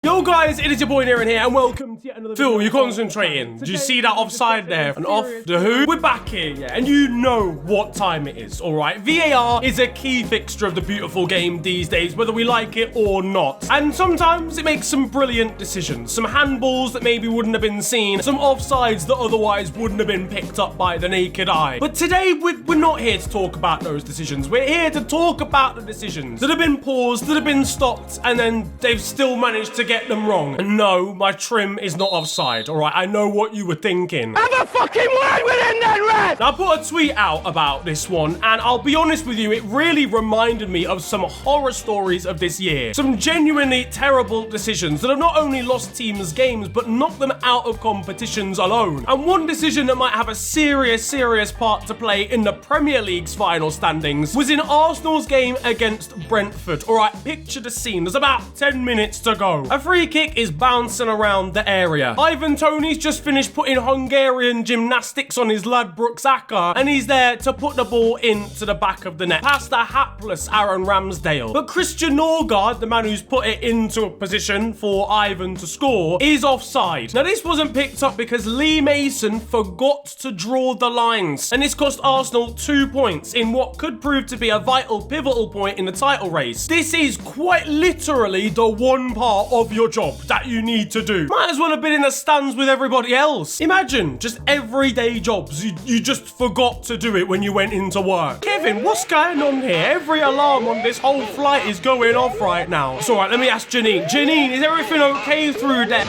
Yo guys, it is your boy Niran here and welcome to yet another video. Phil, you're concentrating. Do you see that offside there? And off the who? We're back here, yeah, and you know what time it is, alright? VAR is a key fixture of the beautiful game these days, whether we like it or not. And sometimes it makes some brilliant decisions. Some handballs that maybe wouldn't have been seen, some offsides that otherwise wouldn't have been picked up by the naked eye. But today, we're not here to talk about those decisions. We're here to talk about the decisions that have been paused, that have been stopped, and then they've still managed to get them wrong. And no, my trim is not offside, alright? I know what you were thinking. Have a fucking word with him then, Red! Now, I put a tweet out about this one, and I'll be honest with you, it really reminded me of some horror stories of this year. Some genuinely terrible decisions that have not only lost teams games, but knocked them out of competitions alone. And one decision that might have a serious part to play in the Premier League's final standings was in Arsenal's game against Brentford. Alright, picture the scene. There's about 10 minutes to go. A free kick is bouncing around the area. Ivan Toney's just finished putting Hungarian gymnastics on his lad Brooks Aka, and he's there to put the ball into the back of the net, past the hapless Aaron Ramsdale. But Christian Norgard, the man who's put it into a position for Ivan to score, is offside. Now, this wasn't picked up because Lee Mason forgot to draw the lines, and this cost Arsenal 2 points in what could prove to be a vital, pivotal point in the title race. This is quite literally the one part of your job that you need to do. Might as well have been in the stands with everybody else. Imagine just everyday jobs. You just forgot to do it when you went into work. Kevin, what's going on here? Every alarm on this whole flight is going off right now. It's alright, let me ask Janine. Janine, is everything okay through there?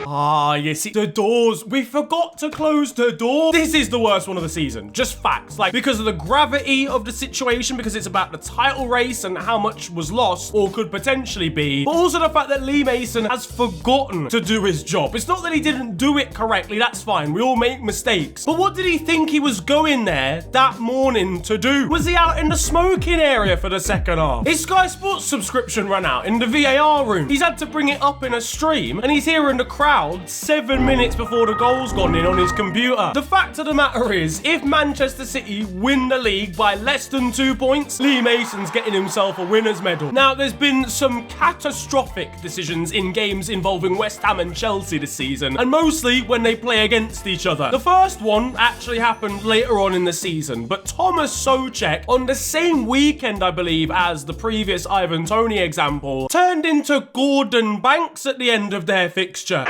Ah, you see, the doors. We forgot to close the door. This is the worst one of the season. Just facts. Like, because of the gravity of the situation, because it's about the title race and how much was lost or could potentially be, but also the fact that Lee Mason has forgotten to do his job. It's not that he didn't do it correctly. That's fine. We all make mistakes. But what did he think he was going there that morning to do? Was he out in the smoking area for the second half? His Sky Sports subscription ran out in the VAR room. He's had to bring it up in a stream, and he's here in the crowd 7 minutes before the goal's gone in on his computer. The fact of the matter is, if Manchester City win the league by less than 2 points, Lee Mason's getting himself a winner's medal. Now, there's been some catastrophic decisions in games involving West Ham and Chelsea this season, and mostly when they play against each other. The first one actually happened later on in the season, but Thomas Souček, on the same weekend, I believe, as the previous Ivan Toney example, turned into Gordon Banks at the end of their fixture.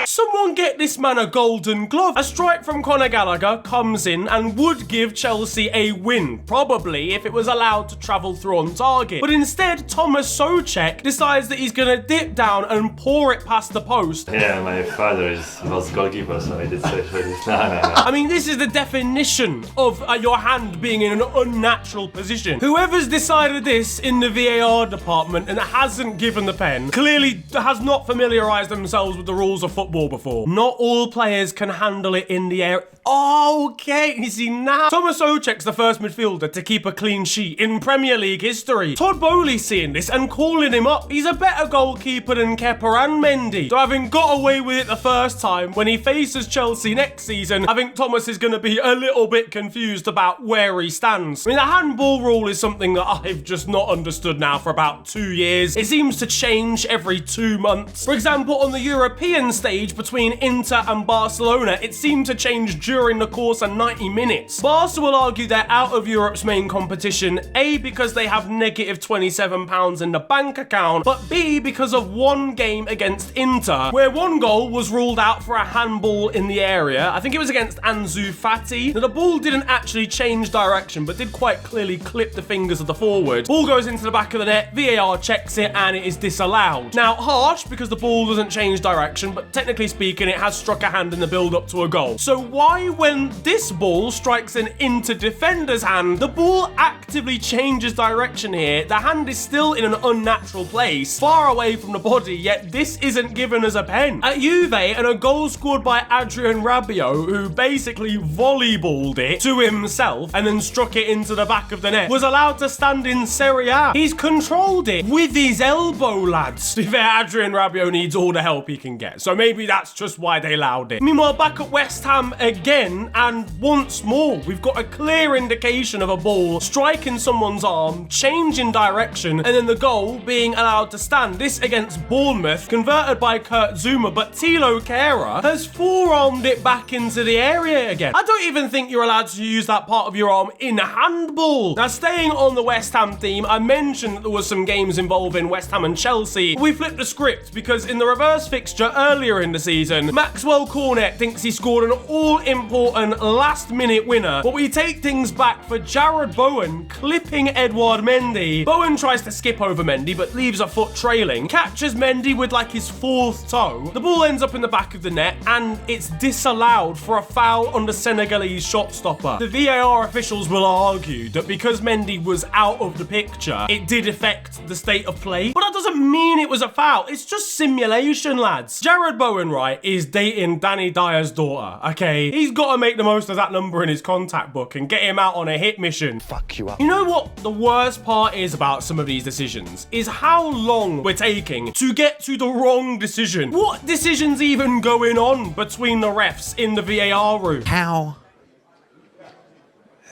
Someone get this man a golden glove. A strike from Conor Gallagher comes in and would give Chelsea a win, probably, if it was allowed to travel through on target. But instead, Thomas Souček decides that he's going to dip down and pour it past the post. Yeah, my father was goalkeeper, so I did say for this. No. I mean, this is the definition of your hand being in an unnatural position. Whoever's decided this in the VAR department and hasn't given the pen clearly has not familiarized themselves with the rules of football before. Not all players can handle it in the air. Okay, you see now. Thomas Souček's the first midfielder to keep a clean sheet in Premier League history. Todd Bowley's seeing this and calling him up. He's a better goalkeeper than Kepa and Mendy. So having got away with it the first time, when he faces Chelsea next season, I think Thomas is going to be a little bit confused about where he stands. I mean, the handball rule is something that I've just not understood now for about 2 years. It seems to change every 2 months. For example, on the European stage between Inter and Barcelona, it seemed to change during the course of 90 minutes. Barca will argue they're out of Europe's main competition, A, because they have negative £27 in the bank account, but B, because of one game against Inter, where one goal was ruled out for a handball in the area. I think it was against Ansu Fati. Now, the ball didn't actually change direction, but did quite clearly clip the fingers of the forward. Ball goes into the back of the net, VAR checks it, and it is disallowed. Now, harsh, because the ball doesn't change direction, but technically speaking, it has struck a hand in the build-up to a goal. So why, when this ball strikes an Inter defender's hand, the ball actively changes direction here? The hand is still in an unnatural place, far away from the body, yet this isn't given as a pen. At Juve, and a goal scored by Adrian Rabiot, who basically volleyballed it to himself and then struck it into the back of the net, was allowed to stand in Serie A. He's controlled it with his elbow, lads. To be fair, Adrian Rabiot needs all the help he can get, so maybe maybe that's just why they allowed it. Meanwhile, back at West Ham again, and once more, we've got a clear indication of a ball striking someone's arm, changing direction, and then the goal being allowed to stand. This against Bournemouth, converted by Kurt Zuma, but Thilo Kehrer has forearmed it back into the area again. I don't even think you're allowed to use that part of your arm in handball. Now, staying on the West Ham theme, I mentioned that there was some games involving West Ham and Chelsea. We flipped the script because in the reverse fixture earlier in the season, Maxwell Cornet thinks he scored an all-important last-minute winner, but we take things back for Jared Bowen clipping Edouard Mendy. Bowen tries to skip over Mendy, but leaves a foot trailing, catches Mendy with like his fourth toe. The ball ends up in the back of the net, and it's disallowed for a foul on the Senegalese shot stopper. The VAR officials will argue that because Mendy was out of the picture, it did affect the state of play, but that doesn't mean it was a foul. It's just simulation, lads. Jared Bowen, right, is dating Danny Dyer's daughter, okay? He's got to make the most of that number in his contact book and get him out on a hit mission. Fuck you up. You know what the worst part is about some of these decisions? Is how long we're taking to get to the wrong decision. What decision's even going on between the refs in the VAR room?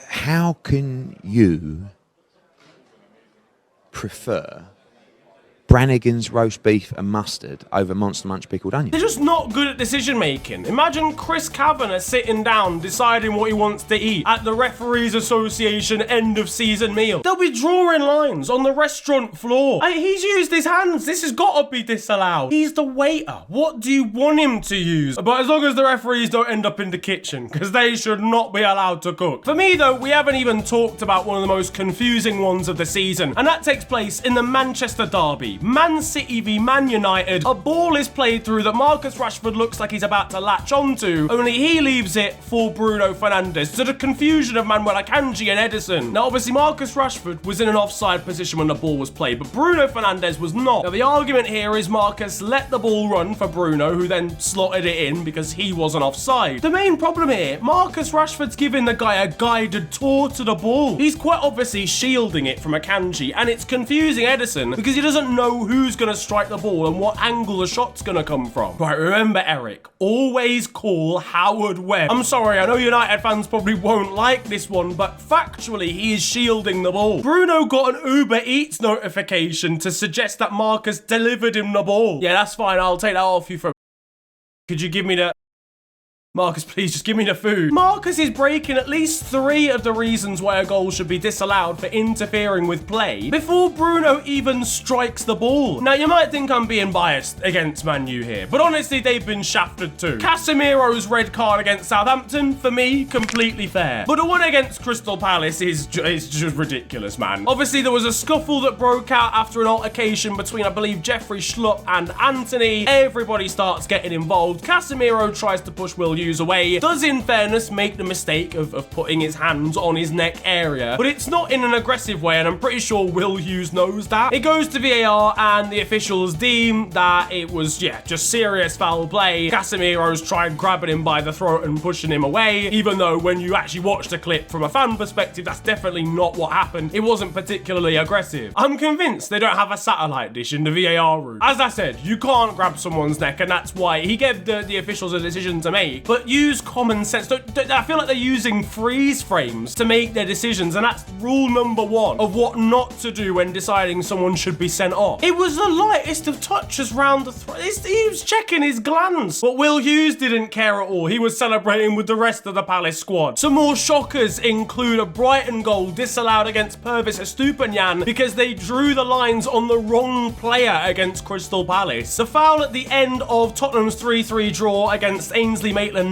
How can you prefer Brannigan's roast beef and mustard over Monster Munch pickled onion? They're just not good at decision making. Imagine Chris Kavanagh sitting down deciding what he wants to eat at the Referees Association end of season meal. They'll be drawing lines on the restaurant floor. He's used his hands. This has got to be disallowed. He's the waiter. What do you want him to use? But as long as the referees don't end up in the kitchen, because they should not be allowed to cook. For me though, we haven't even talked about one of the most confusing ones of the season, and that takes place in the Manchester derby. Man City v Man United. A ball is played through that Marcus Rashford looks like he's about to latch onto, only he leaves it for Bruno Fernandes, to the confusion of Manuel Akanji and Edison. Now obviously Marcus Rashford was in an offside position when the ball was played, but Bruno Fernandes was not. Now the argument here is Marcus let the ball run for Bruno, who then slotted it in because he wasn't offside. The main problem here, Marcus Rashford's giving the guy a guided tour to the ball. He's quite obviously shielding it from Akanji, and it's confusing Edison because he doesn't know who's going to strike the ball and what angle the shot's going to come from. Right, remember Eric, always call Howard Webb. I'm sorry, I know United fans probably won't like this one, but factually he is shielding the ball. Bruno got an Uber Eats notification to suggest that Marcus delivered him the ball. Yeah, that's fine, I'll take that off you for... Could you give me the... Marcus, please just give me the food. Marcus is breaking at least 3 of the reasons why a goal should be disallowed for interfering with play before Bruno even strikes the ball. Now, you might think I'm being biased against Man U here, but honestly, they've been shafted too. Casemiro's red card against Southampton, for me, completely fair. But the one against Crystal Palace is just ridiculous, man. Obviously, there was a scuffle that broke out after an altercation between, I believe, Jeffrey Schlupp and Anthony. Everybody starts getting involved. Casemiro tries to push Will Hughes away, does in fairness make the mistake of putting his hands on his neck area, but it's not in an aggressive way, and I'm pretty sure Will Hughes knows that. It goes to VAR and the officials deem that it was, yeah, just serious foul play. Casemiro's tried grabbing him by the throat and pushing him away, even though when you actually watch the clip from a fan perspective, that's definitely not what happened. It wasn't particularly aggressive. I'm convinced they don't have a satellite dish in the VAR room. As I said, you can't grab someone's neck, and that's why he gave the officials a decision to make. But use common sense. I feel like they're using freeze frames to make their decisions, and that's rule number 1 of what not to do when deciding someone should be sent off. It was the lightest of touches round the throat. He was checking his glands. But Will Hughes didn't care at all. He was celebrating with the rest of the Palace squad. Some more shockers include a Brighton goal disallowed against Pervis Estupiñán because they drew the lines on the wrong player against Crystal Palace. The foul at the end of Tottenham's 3-3 draw against Ainsley Maitland-Niles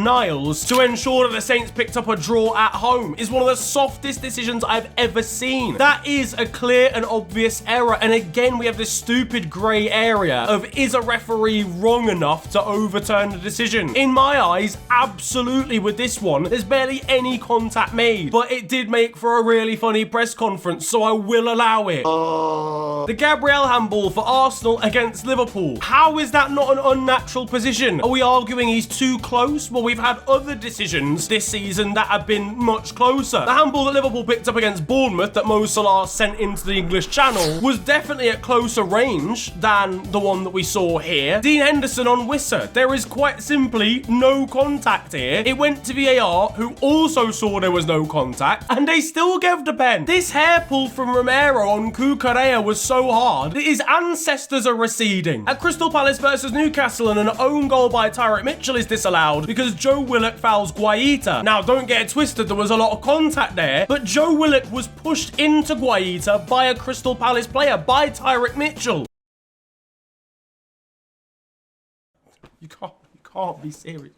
to ensure that the Saints picked up a draw at home is one of the softest decisions I've ever seen. That is a clear and obvious error, and again we have this stupid grey area of is a referee wrong enough to overturn the decision? In my eyes, absolutely with this one, there's barely any contact made, but it did make for a really funny press conference, so I will allow it. The Gabriel handball for Arsenal against Liverpool. How is that not an unnatural position? Are we arguing he's too close? Well, However, we've had other decisions this season that have been much closer. The handball that Liverpool picked up against Bournemouth that Mo Salah sent into the English Channel was definitely at closer range than the one that we saw here. Dean Henderson on Wissa. There is quite simply no contact here. It went to VAR, who also saw there was no contact, and they still gave the pen. This hair pull from Romero on Cucurella was so hard that his ancestors are receding. At Crystal Palace versus Newcastle, and an own goal by Tyreek Mitchell is disallowed because Joe Willock fouls Guaita. Now, don't get it twisted, there was a lot of contact there, but Joe Willock was pushed into Guaita by a Crystal Palace player, by Tyreek Mitchell. You can't be serious.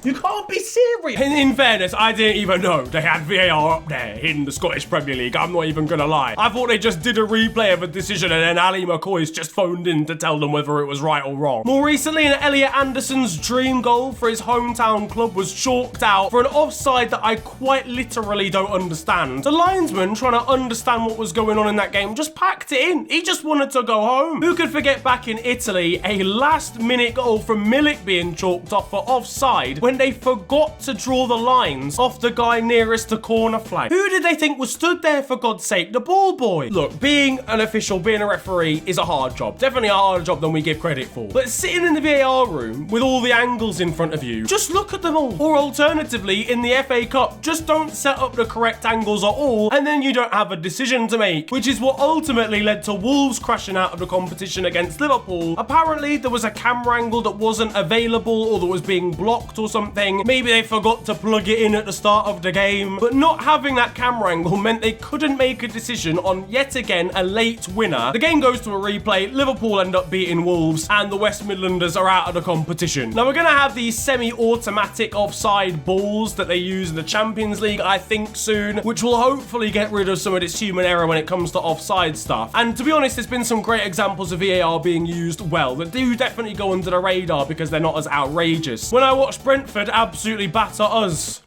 You can't be serious. In fairness, I didn't even know they had VAR up there in the Scottish Premier League. I'm not even gonna lie. I thought they just did a replay of a decision and then Ali McCoy's just phoned in to tell them whether it was right or wrong. More recently, Elliot Anderson's dream goal for his hometown club was chalked out for an offside that I quite literally don't understand. The linesman, trying to understand what was going on in that game, just packed it in. He just wanted to go home. Who could forget back in Italy, a last-minute goal from Milik being chalked off for offside when they forgot to draw the lines off the guy nearest the corner flag? Who did they think was stood there, for God's sake? The ball boy. Look, being an official, being a referee is a hard job. Definitely a harder job than we give credit for. But sitting in the VAR room with all the angles in front of you, just look at them all. Or alternatively, in the FA Cup, just don't set up the correct angles at all, and then you don't have a decision to make, which is what ultimately led to Wolves crashing out of the competition against Liverpool. Apparently, there was a camera angle that wasn't available, or that was being blocked or something. Maybe they forgot to plug it in at the start of the game. But not having that camera angle meant they couldn't make a decision on, yet again, a late winner. The game goes to a replay, Liverpool end up beating Wolves, and the West Midlanders are out of the competition. Now, we're going to have these semi-automatic offside balls that they use in the Champions League, I think, soon, which will hopefully get rid of some of this human error when it comes to offside stuff. And to be honest, there's been some great examples of VAR being used well that do definitely go under the radar because they're not as outrageous. When I watched Brentford absolutely batter us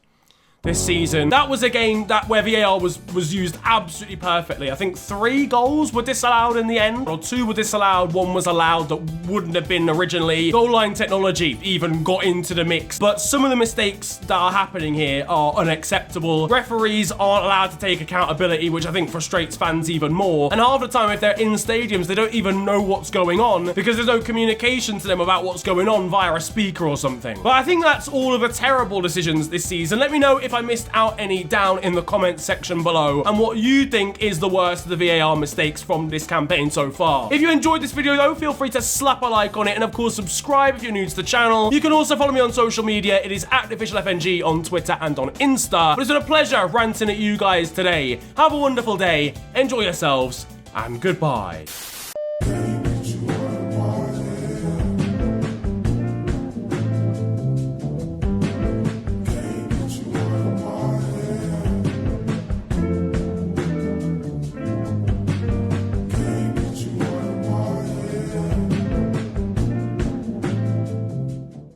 this season, that was a game where VAR was used absolutely perfectly. I think 3 goals were disallowed in the end, or 2 were disallowed, 1 was allowed that wouldn't have been originally. Goal line technology even got into the mix, but some of the mistakes that are happening here are unacceptable. Referees aren't allowed to take accountability, which I think frustrates fans even more, and half the time if they're in stadiums, they don't even know what's going on because there's no communication to them about what's going on via a speaker or something. But I think that's all of the terrible decisions this season. Let me know if I missed out any down in the comments section below, and what you think is the worst of the VAR mistakes from this campaign so far. If you enjoyed this video though, feel free to slap a like on it, and of course subscribe if you're new to the channel. You can also follow me on social media. It is @officialfng on Twitter and on Insta. But it's been a pleasure ranting at you guys today. Have a wonderful day, enjoy yourselves, and goodbye.